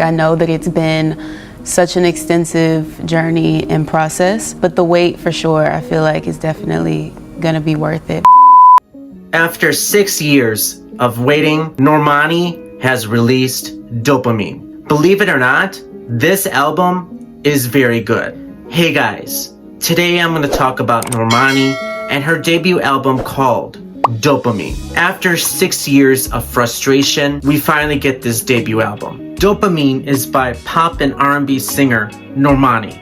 I know that it's been such an extensive journey and process, but the wait for sure, I feel like is definitely gonna be worth it. After 6 years of waiting, Normani has released Dopamine. Believe it or not, this album is very good. Hey guys, today I'm going to talk about Normani and her debut album called Dopamine. After 6 years of frustration, we finally get this debut album. Dopamine is by pop and R&B singer Normani.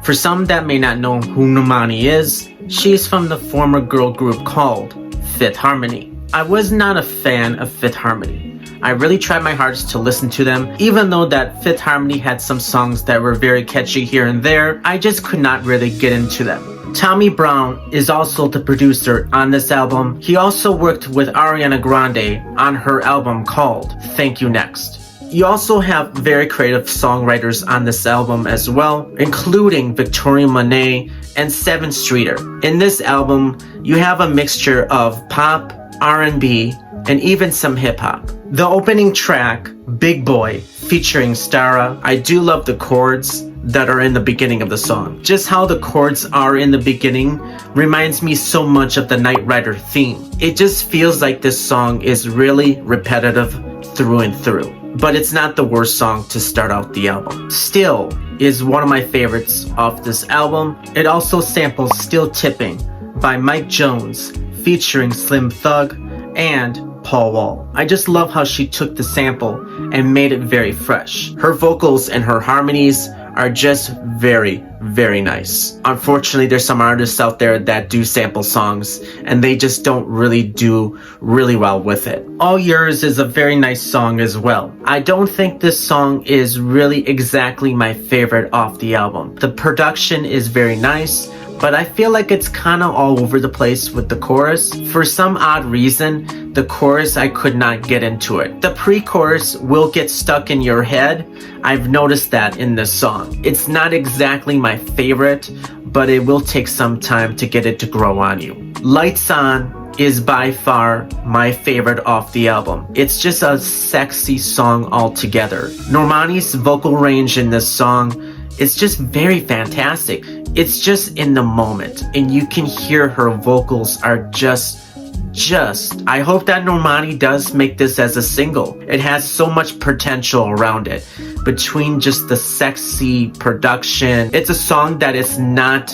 For some that may not know who Normani is, she's from the former girl group called Fifth Harmony. I was not a fan of Fifth Harmony. I really tried my hardest to listen to them, even though that Fifth Harmony had some songs that were very catchy here and there, I just could not really get into them. Tommy Brown is also the producer on this album. He also worked with Ariana Grande on her album called Thank You Next. You also have very creative songwriters on this album as well, including Victoria Monet and Seven Streeter. In this album, you have a mixture of pop, R&B, and even some hip-hop. The opening track, Big Boy, featuring Starrah, I do love the chords that are in the beginning of the song. Just how the chords are in the beginning reminds me so much of the Knight Rider theme. It just feels like this song is really repetitive through and through. But it's not the worst song to start out the album. Still is one of my favorites off this album. It also samples Still Tipping by Mike Jones featuring Slim Thug and Paul Wall. I just love how she took the sample and made it very fresh. Her vocals and her harmonies are just very, very nice. Unfortunately, there's some artists out there that do sample songs and they just don't really do really well with it. All Yours is a very nice song as well. I don't think this song is really exactly my favorite off the album. The production is very nice, but I feel like it's kind of all over the place with the chorus. For some odd reason, the chorus, I could not get into it. The pre-chorus will get stuck in your head. I've noticed that in this song. It's not exactly my favorite, but it will take some time to get it to grow on you. Lights On is by far my favorite off the album. It's just a sexy song altogether. Normani's vocal range in this song is just very fantastic. It's just in the moment, and you can hear her vocals are just I hope that Normani does make this as a single. It has so much potential around it. Between just the sexy production, it's a song that is not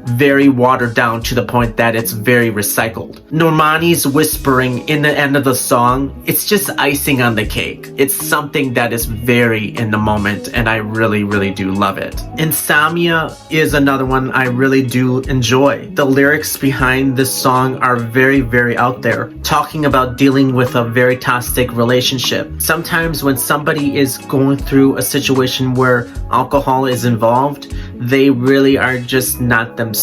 very watered down to the point that it's very recycled. Normani's whispering in the end of the song, it's just icing on the cake. It's something that is very in the moment, and I really, really do love it. Insomnia is another one I really do enjoy. The lyrics behind this song are very, very out there, talking about dealing with a very toxic relationship. Sometimes when somebody is going through a situation where alcohol is involved, they really are just not themselves.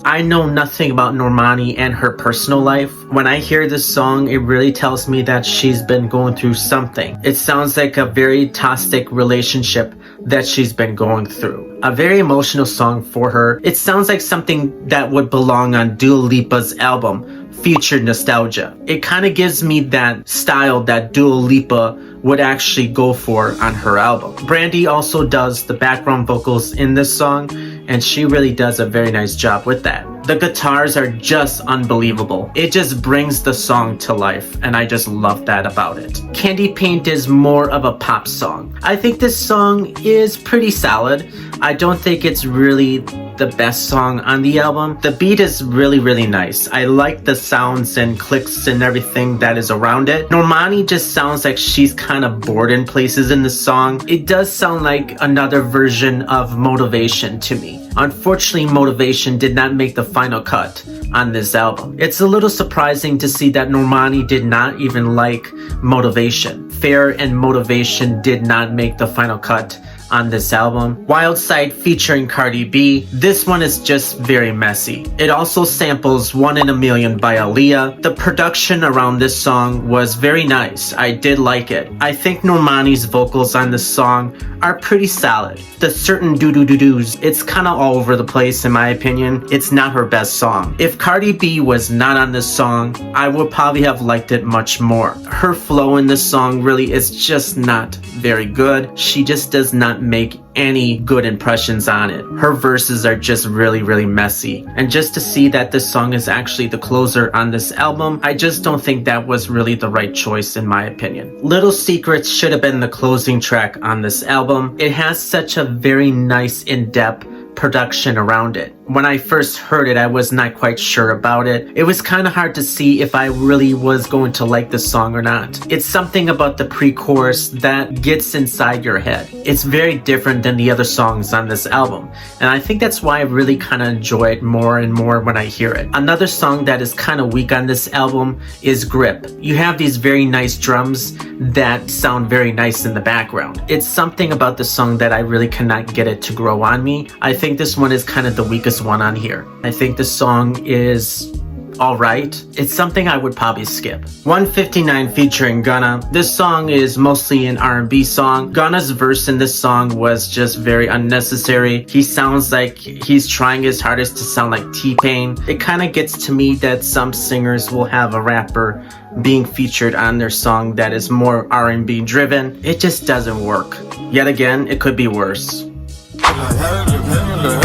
I know nothing about Normani and her personal life. When I hear this song, it really tells me that she's been going through something. It sounds like a very toxic relationship that she's been going through. A very emotional song for her. It sounds like something that would belong on Dua Lipa's album, Future Nostalgia. It kind of gives me that style that Dua Lipa would actually go for on her album. Brandy also does the background vocals in this song, and she really does a very nice job with that. The guitars are just unbelievable. It just brings the song to life, and I just love that about it. Candy Paint is more of a pop song. I think this song is pretty solid. I don't think it's really the best song on the album. The beat is really, really nice. I like the sounds and clicks and everything that is around it. Normani just sounds like she's kind of bored in places in the song. It does sound like another version of Motivation to me. Unfortunately, Motivation did not make the final cut on this album. It's a little surprising to see that Normani did not even like Motivation. Fair and Motivation did not make the final cut on this album. Wild Side featuring Cardi B. This one is just very messy. It also samples 1 in a Million by Aaliyah. The production around this song was very nice. I did like it. I think Normani's vocals on this song are pretty solid. The certain doo-doo-doo-doos, it's kind of all over the place in my opinion. It's not her best song. If Cardi B was not on this song, I would probably have liked it much more. Her flow in this song really is just not very good. She just does not make any good impressions on it. Her verses are just really messy. And just to see that this song is actually the closer on this album, I just don't think that was really the right choice in my opinion. Little Secrets should have been the closing track on this album. It has such a very nice in-depth production around it. When I first heard it, I was not quite sure about it. It was kind of hard to see if I really was going to like this song or not. It's something about the pre-chorus that gets inside your head. It's very different than the other songs on this album, and I think that's why I really kind of enjoy it more and more when I hear it. Another song that is kind of weak on this album is Grip. You have these very nice drums that sound very nice in the background. It's something about the song that I really cannot get it to grow on me. I think this one is kind of the weakest one on here. I think the song is alright. It's something I would probably skip. 159 featuring Gunna. This song is mostly an R&B song. Gunna's verse in this song was just very unnecessary. He sounds like he's trying his hardest to sound like T-Pain. It kind of gets to me that some singers will have a rapper being featured on their song that is more R&B driven. It just doesn't work. Yet again, it could be worse.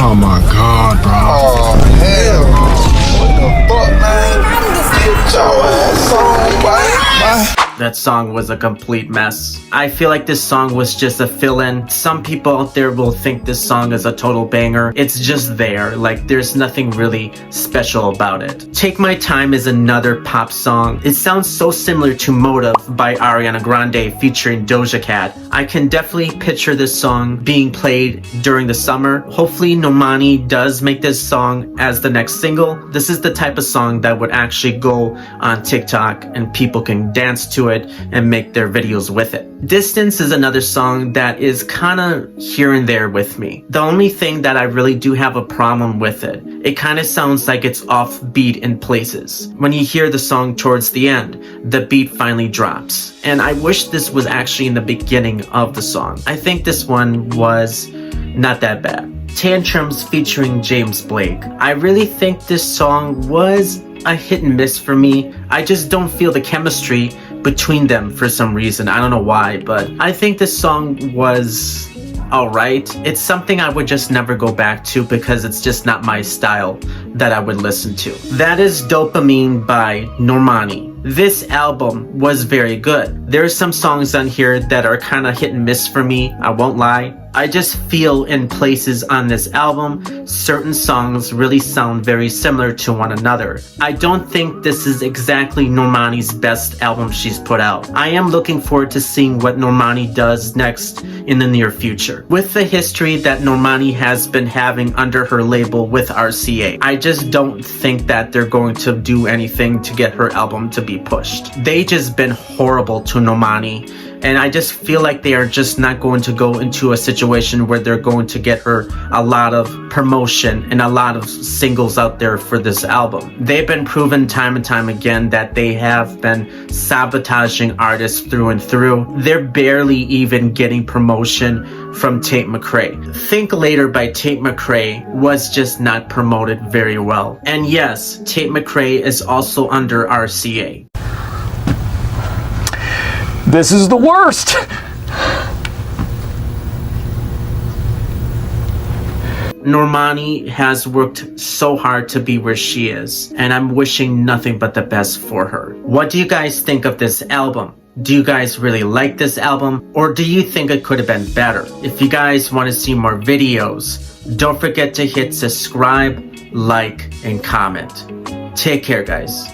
Oh my god, bro. Oh hell. What the fuck, man? Get your ass on, boy. That song was a complete mess. I feel like this song was just a fill-in. Some people out there will think this song is a total banger. It's just there, like there's nothing really special about it. Take My Time is another pop song. It sounds so similar to Motive by Ariana Grande featuring Doja Cat. I can definitely picture this song being played during the summer. Hopefully Normani does make this song as the next single. This is the type of song that would actually go on TikTok and people can dance to it and make their videos with it. Distance is another song that is kind of here and there with me. The only thing that I really do have a problem with it kind of sounds like it's offbeat in places. When you hear the song towards the end, the beat finally drops. And I wish this was actually in the beginning of the song. I think this one was not that bad. Tantrums featuring James Blake. I really think this song was a hit and miss for me. I just don't feel the chemistry between them for some reason. I don't know why, but I think this song was alright. It's something I would just never go back to because it's just not my style that I would listen to. That is Dopamine by Normani. This album was very good. There are some songs on here that are kind of hit and miss for me, I won't lie. I just feel in places on this album, certain songs really sound very similar to one another. I don't think this is exactly Normani's best album she's put out. I am looking forward to seeing what Normani does next in the near future. With the history that Normani has been having under her label with RCA, I just don't think that they're going to do anything to get her album to be pushed. They just been horrible to Normani. And I just feel like they are just not going to go into a situation where they're going to get her a lot of promotion and a lot of singles out there for this album. They've been proven time and time again that they have been sabotaging artists through and through. They're barely even getting promotion from Tate McRae. Think Later by Tate McRae was just not promoted very well. And yes, Tate McRae is also under RCA. This is the worst! Normani has worked so hard to be where she is, and I'm wishing nothing but the best for her. What do you guys think of this album? Do you guys really like this album, or do you think it could have been better? If you guys want to see more videos, don't forget to hit subscribe, like, and comment. Take care, guys.